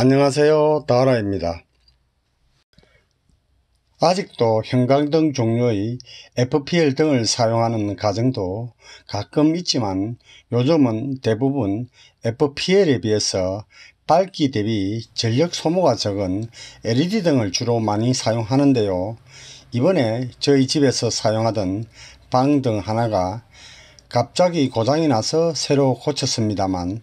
안녕하세요, 다라입니다. 아직도 형광등 종류의 FPL 등을 사용하는 가정도 가끔 있지만 요즘은 대부분 FPL에 비해서 밝기 대비 전력 소모가 적은 LED 등을 주로 많이 사용하는데요. 이번에 저희 집에서 사용하던 방등 하나가 갑자기 고장이 나서 새로 고쳤습니다만,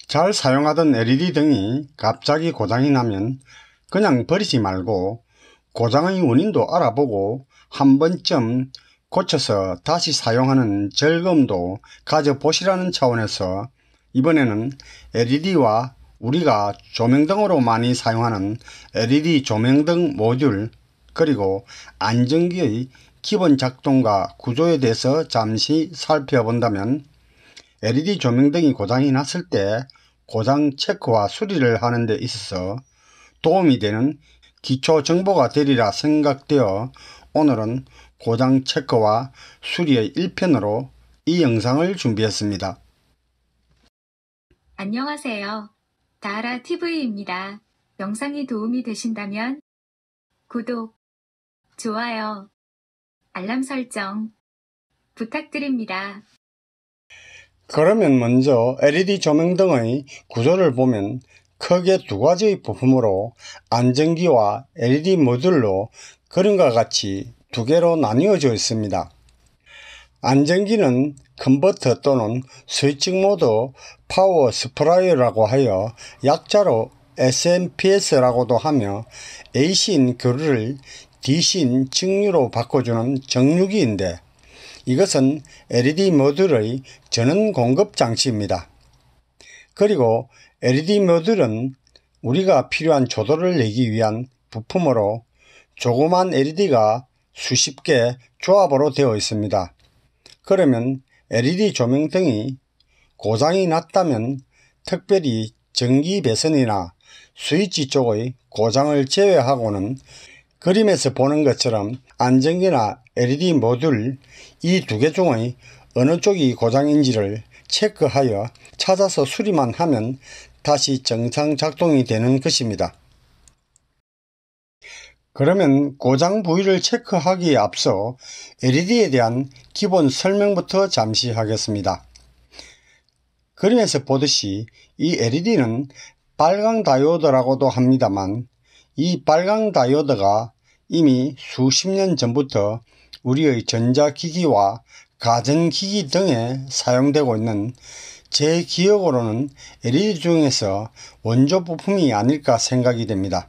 잘 사용하던 LED 등이 갑자기 고장이 나면 그냥 버리지 말고 고장의 원인도 알아보고 한 번쯤 고쳐서 다시 사용하는 즐거움도 가져보시라는 차원에서 이번에는 LED와 우리가 조명등으로 많이 사용하는 LED 조명등 모듈 그리고 안전기의 기본 작동과 구조에 대해서 잠시 살펴본다면, LED 조명등이 고장이 났을 때 고장 체크와 수리를 하는 데 있어서 도움이 되는 기초 정보가 되리라 생각되어 오늘은 고장 체크와 수리의 1편으로 이 영상을 준비했습니다. 안녕하세요. 다라TV입니다. 영상이 도움이 되신다면 구독, 좋아요, 알람 설정 부탁드립니다. 그러면 먼저 LED 조명등의 구조를 보면 크게 두 가지의 부품으로 안전기와 LED 모듈로 그림과 같이 두 개로 나뉘어져 있습니다. 안전기는 컨버터 또는 스위칭 모드 파워 스프라이라고 하여 약자로 SMPS라고도 하며 AC인 교류를 DC인 직류로 바꿔주는 정류기인데, 이것은 LED 모듈의 전원 공급 장치입니다. 그리고 LED 모듈은 우리가 필요한 조도를 내기 위한 부품으로 조그만 LED가 수십 개 조합으로 되어 있습니다. 그러면 LED 조명등이 고장이 났다면 특별히 전기 배선이나 스위치 쪽의 고장을 제외하고는 그림에서 보는 것처럼 안전기나 LED 모듈 이 두 개 중의 어느 쪽이 고장인지를 체크하여 찾아서 수리만 하면 다시 정상 작동이 되는 것입니다. 그러면 고장 부위를 체크하기에 앞서 LED에 대한 기본 설명부터 잠시 하겠습니다. 그림에서 보듯이 이 LED는 빨강 다이오드라고도 합니다만, 이 빨강 다이오드가 이미 수십 년 전부터 우리의 전자기기와 가전기기 등에 사용되고 있는, 제 기억으로는 LED 중에서 원조 부품이 아닐까 생각이 됩니다.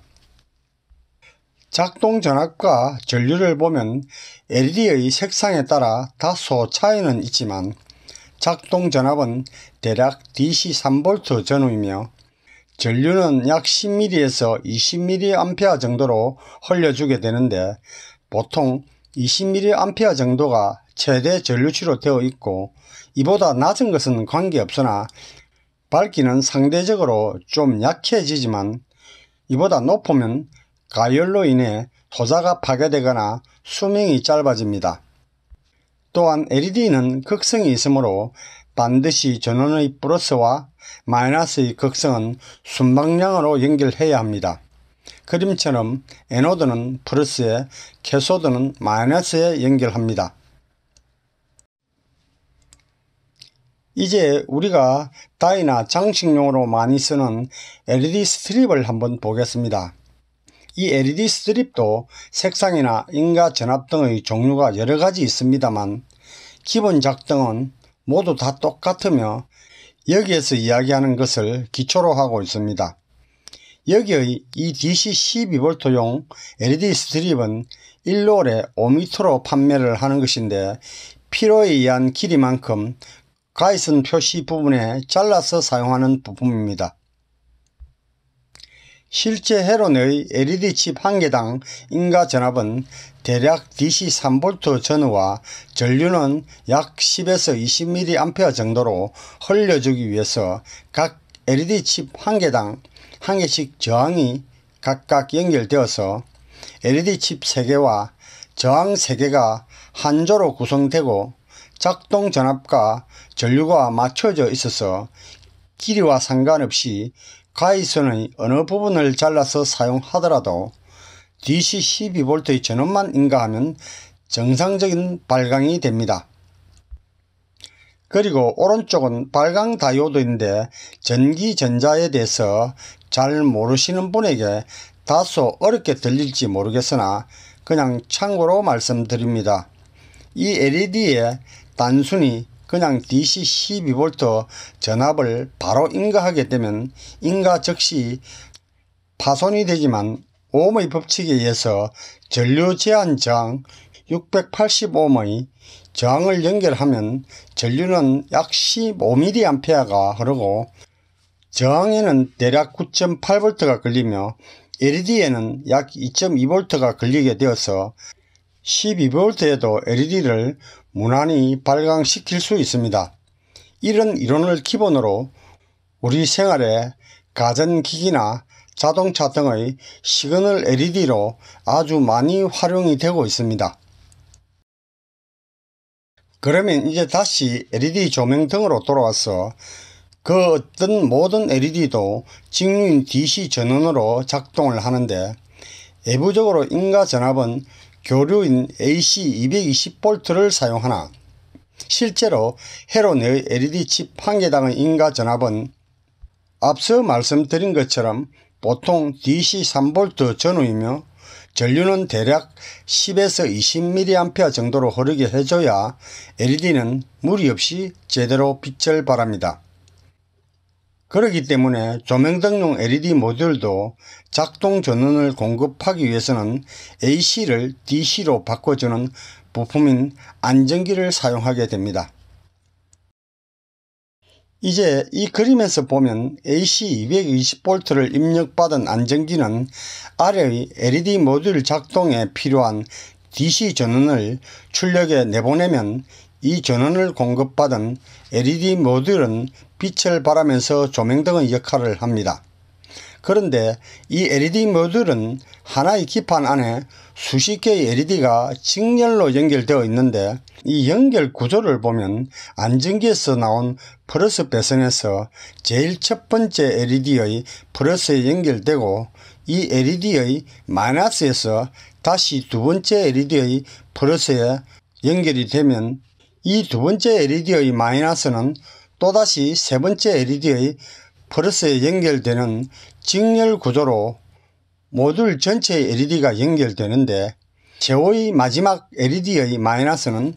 작동 전압과 전류를 보면 LED의 색상에 따라 다소 차이는 있지만 작동 전압은 대략 DC 3V 전후이며 전류는 약 10mA에서 20mA 정도로 흘려주게 되는데, 보통 20mA 정도가 최대 전류치로 되어 있고 이보다 낮은 것은 관계없으나 밝기는 상대적으로 좀 약해지지만 이보다 높으면 가열로 인해 소자가 파괴되거나 수명이 짧아집니다. 또한 LED는 극성이 있으므로 반드시 전원의 플러스와 마이너스의 극성은 순방향으로 연결해야 합니다. 그림처럼 에노드는 플러스에, 캐소드는 마이너스에 연결합니다. 이제 우리가 다이나 장식용으로 많이 쓰는 LED 스트립을 한번 보겠습니다. 이 LED 스트립도 색상이나 인가 전압 등의 종류가 여러가지 있습니다만 기본 작동은 모두 다 똑같으며 여기에서 이야기하는 것을 기초로 하고 있습니다. 여기의 이 DC 12V용 LED 스트립은 1롤에 5m로 판매를 하는 것인데, 필요에 의한 길이만큼 가이슨 표시 부분에 잘라서 사용하는 부품입니다. 실제 회로내의 LED 칩 한 개당 인가 전압은 대략 DC 3V 전후와 전류는 약 10에서 20mA 정도로 흘려주기 위해서 각 LED 칩 한 개당 한 개씩 저항이 각각 연결되어서 LED 칩 3개와 저항 3개가 한 조로 구성되고 작동 전압과 전류가 맞춰져 있어서 길이와 상관없이 가이선의 어느 부분을 잘라서 사용하더라도 DC 12V의 전원만 인가하면 정상적인 발광이 됩니다. 그리고 오른쪽은 발광 다이오드인데 전기전자에 대해서 잘 모르시는 분에게 다소 어렵게 들릴지 모르겠으나 그냥 참고로 말씀드립니다. 이 LED에 단순히 그냥 DC 12V 전압을 바로 인가하게 되면 인가 즉시 파손이 되지만 ohm의 법칙에 의해서 전류 제한 저항 680ohm의 저항을 연결하면 전류는 약 15mA가 흐르고 저항에는 대략 9.8V가 걸리며 LED에는 약 2.2V가 걸리게 되어서 12V에도 LED를 무난히 발광시킬 수 있습니다. 이런 이론을 기본으로 우리 생활에 가전기기나 자동차 등의 시그널 LED로 아주 많이 활용이 되고 있습니다. 그러면 이제 다시 LED 조명 등으로 돌아와서 그 어떤 모든 LED도 직류인 DC 전원으로 작동을 하는데 외부적으로 인가 전압은 교류인 AC 220V를 사용하나 실제로 회로 내의 LED 칩 한 개당의 인가 전압은 앞서 말씀드린 것처럼 보통 DC 3V 전후이며 전류는 대략 10에서 20mA 정도로 흐르게 해줘야 LED는 무리 없이 제대로 빛을 발합니다. 그렇기 때문에 조명등용 LED 모듈도 작동 전원을 공급하기 위해서는 AC를 DC로 바꿔주는 부품인 안전기를 사용하게 됩니다. 이제 이 그림에서 보면 AC 220V를 입력받은 안전기는 아래의 LED 모듈 작동에 필요한 DC 전원을 출력에 내보내면 이 전원을 공급받은 LED 모듈은 빛을 발하면서 조명등의 역할을 합니다. 그런데 이 LED 모듈은 하나의 기판 안에 수십 개의 LED가 직렬로 연결되어 있는데 이 연결 구조를 보면 안전기에서 나온 플러스 배선에서 제일 첫 번째 LED의 플러스에 연결되고 이 LED의 마이너스에서 다시 두 번째 LED의 플러스에 연결이 되면 이 두 번째 LED의 마이너스는 또다시 세 번째 LED의 플러스에 연결되는 직렬 구조로 모듈 전체의 LED가 연결되는데 최후의 마지막 LED의 마이너스는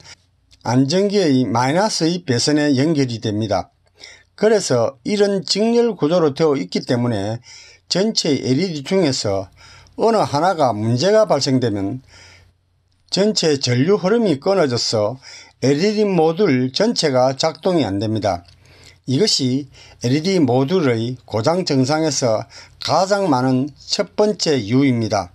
안전기의 마이너스의 배선에 연결이 됩니다. 그래서 이런 직렬 구조로 되어 있기 때문에 전체의 LED 중에서 어느 하나가 문제가 발생되면 전체 전류 흐름이 끊어져서 LED 모듈 전체가 작동이 안됩니다. 이것이 LED 모듈의 고장 증상에서 가장 많은 첫 번째 이유입니다.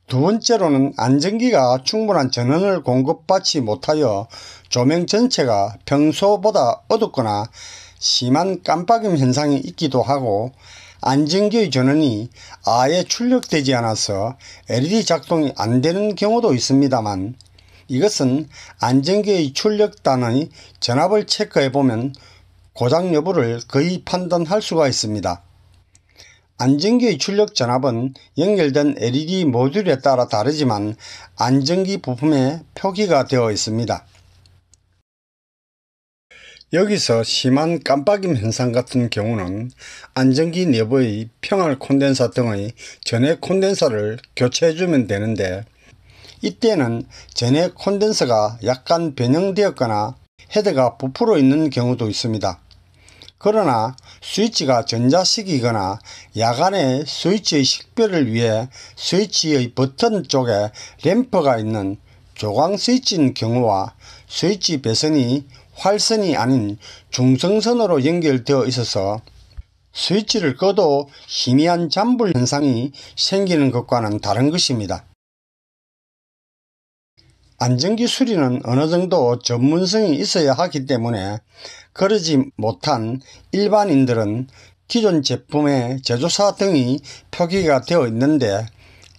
두 번째로는 안전기가 충분한 전원을 공급받지 못하여 조명 전체가 평소보다 어둡거나 심한 깜빡임 현상이 있기도 하고 안전기의 전원이 아예 출력되지 않아서 LED 작동이 안 되는 경우도 있습니다만 이것은 안전기의 출력단의 전압을 체크해보면 고장 여부를 거의 판단할 수가 있습니다. 안전기의 출력 전압은 연결된 LED 모듈에 따라 다르지만 안전기 부품에 표기가 되어 있습니다. 여기서 심한 깜빡임 현상 같은 경우는 안전기 내부의 평활 콘덴서 등의 전해 콘덴서를 교체해주면 되는데 이때는 전해 콘덴서가 약간 변형되었거나 헤드가 부풀어 있는 경우도 있습니다. 그러나 스위치가 전자식이거나 야간에 스위치의 식별을 위해 스위치의 버튼 쪽에 램프가 있는 조광 스위치인 경우와 스위치 배선이 활선이 아닌 중성선으로 연결되어 있어서 스위치를 꺼도 희미한 잠불 현상이 생기는 것과는 다른 것입니다. 안전기 수리는 어느 정도 전문성이 있어야 하기 때문에 그러지 못한 일반인들은 기존 제품의 제조사 등이 표기가 되어 있는데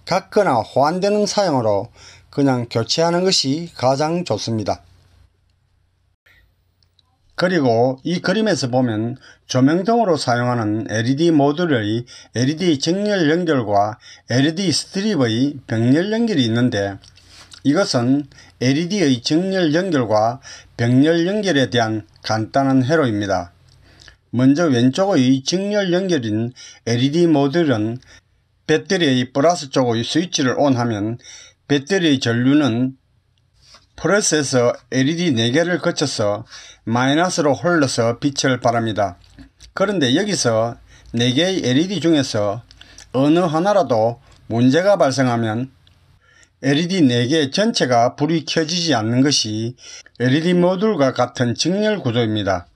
같거나 호환되는 사양으로 그냥 교체하는 것이 가장 좋습니다. 그리고 이 그림에서 보면 조명등으로 사용하는 LED 모듈의 LED 정렬 연결과 LED 스트립의 병렬 연결이 있는데, 이것은 LED의 정렬 연결과 병렬 연결에 대한 간단한 회로입니다. 먼저 왼쪽의 정렬 연결인 LED 모듈은 배터리의 플러스 쪽의 스위치를 ON하면 배터리의 전류는 플러스에서 LED 4개를 거쳐서 마이너스로 흘러서 빛을 발합니다. 그런데 여기서 4개의 LED 중에서 어느 하나라도 문제가 발생하면 LED 4개 전체가 불이 켜지지 않는 것이 LED 모듈과 같은 정렬 구조입니다.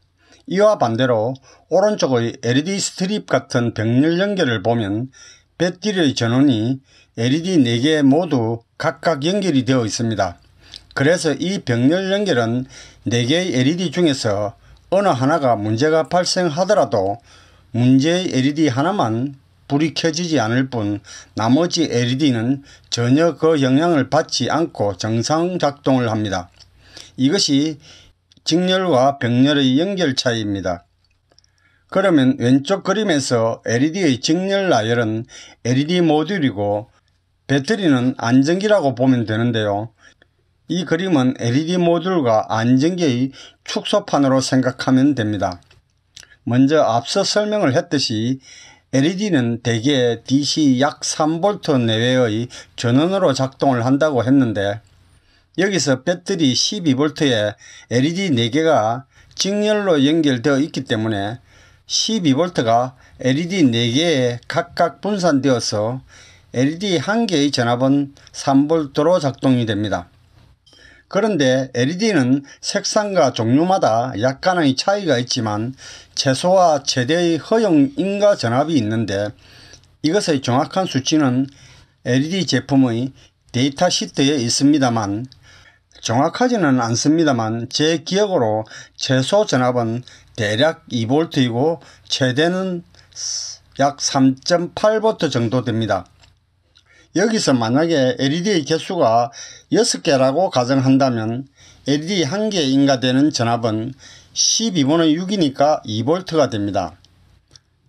이와 반대로 오른쪽의 LED 스트립 같은 병렬 연결을 보면 배터리의 전원이 LED 4개 모두 각각 연결이 되어 있습니다. 그래서 이 병렬 연결은 4개의 LED 중에서 어느 하나가 문제가 발생하더라도 문제의 LED 하나만 불이 켜지지 않을 뿐 나머지 LED는 전혀 그 영향을 받지 않고 정상 작동을 합니다. 이것이 직렬과 병렬의 연결 차이입니다. 그러면 왼쪽 그림에서 LED의 직렬 나열은 LED 모듈이고 배터리는 안전기라고 보면 되는데요. 이 그림은 LED 모듈과 안전기의 축소판으로 생각하면 됩니다. 먼저 앞서 설명을 했듯이 LED는 대개 DC 약 3V 내외의 전원으로 작동을 한다고 했는데, 여기서 배터리 12V에 LED 4개가 직렬로 연결되어 있기 때문에 12V가 LED 4개에 각각 분산되어서 LED 1개의 전압은 3V로 작동이 됩니다. 그런데 LED는 색상과 종류마다 약간의 차이가 있지만 최소와 최대의 허용 인가 전압이 있는데, 이것의 정확한 수치는 LED 제품의 데이터 시트에 있습니다만 정확하지는 않습니다만 제 기억으로 최소 전압은 대략 2V이고 최대는 약 3.8V 정도 됩니다. 여기서 만약에 LED의 개수가 6개라고 가정한다면 LED 1개에 인가되는 전압은 12분의 6이니까 2V가 됩니다.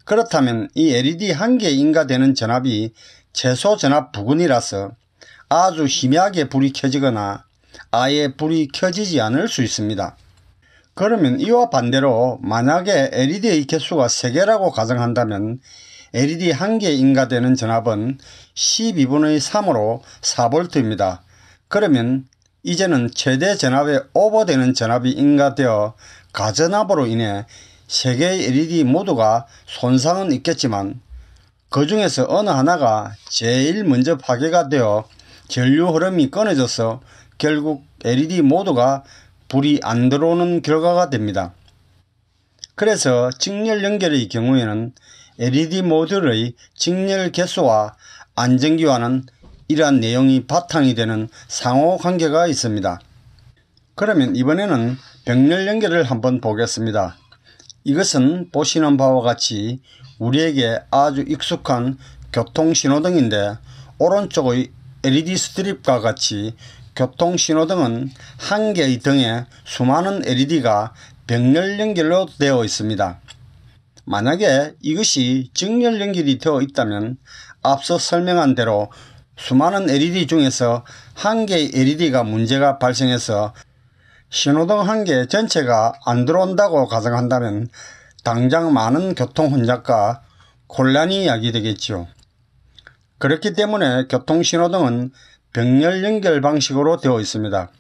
그렇다면 이 LED 1개에 인가되는 전압이 최소 전압 부근이라서 아주 희미하게 불이 켜지거나 아예 불이 켜지지 않을 수 있습니다. 그러면 이와 반대로 만약에 LED의 개수가 3개라고 가정한다면 LED 1개에 인가되는 전압은 12분의 3으로 4V입니다. 그러면 이제는 최대 전압에 오버되는 전압이 인가되어 가전압으로 인해 3개의 LED 모두가 손상은 있겠지만 그 중에서 어느 하나가 제일 먼저 파괴가 되어 전류 흐름이 끊어져서 결국 LED 모두가 불이 안 들어오는 결과가 됩니다. 그래서 직렬 연결의 경우에는 LED 모듈의 직렬 개수와 안전기와는 이러한 내용이 바탕이 되는 상호관계가 있습니다. 그러면 이번에는 병렬 연결을 한번 보겠습니다. 이것은 보시는 바와 같이 우리에게 아주 익숙한 교통신호등인데, 오른쪽의 LED 스트립과 같이 교통신호등은 한 개의 등에 수많은 LED가 병렬 연결로 되어 있습니다. 만약에 이것이 직렬 연결이 되어 있다면 앞서 설명한 대로 수많은 LED 중에서 한 개의 LED가 문제가 발생해서 신호등 한 개 전체가 안 들어온다고 가정한다면 당장 많은 교통 혼잡과 혼란이 야기되겠지요. 그렇기 때문에 교통신호등은 병렬 연결 방식으로 되어 있습니다.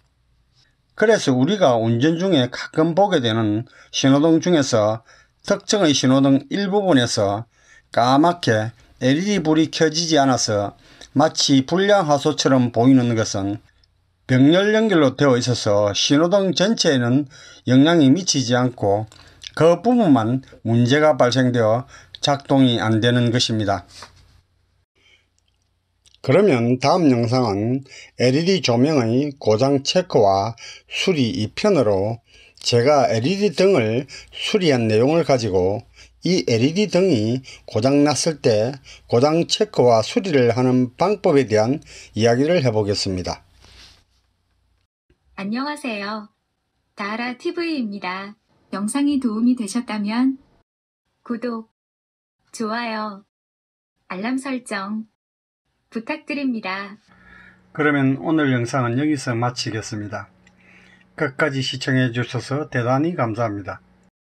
그래서 우리가 운전 중에 가끔 보게 되는 신호등 중에서 특정의 신호등 일부분에서 까맣게 LED 불이 켜지지 않아서 마치 불량화소처럼 보이는 것은 병렬 연결로 되어 있어서 신호등 전체에는 영향이 미치지 않고 그 부분만 문제가 발생되어 작동이 안 되는 것입니다. 그러면 다음 영상은 LED 조명의 고장 체크와 수리 2편으로 제가 LED 등을 수리한 내용을 가지고 이 LED 등이 고장 났을 때 고장 체크와 수리를 하는 방법에 대한 이야기를 해보겠습니다. 안녕하세요. 다라TV입니다. 영상이 도움이 되셨다면 구독, 좋아요, 알람 설정 부탁드립니다. 그러면 오늘 영상은 여기서 마치겠습니다. 끝까지 시청해 주셔서 대단히 감사합니다.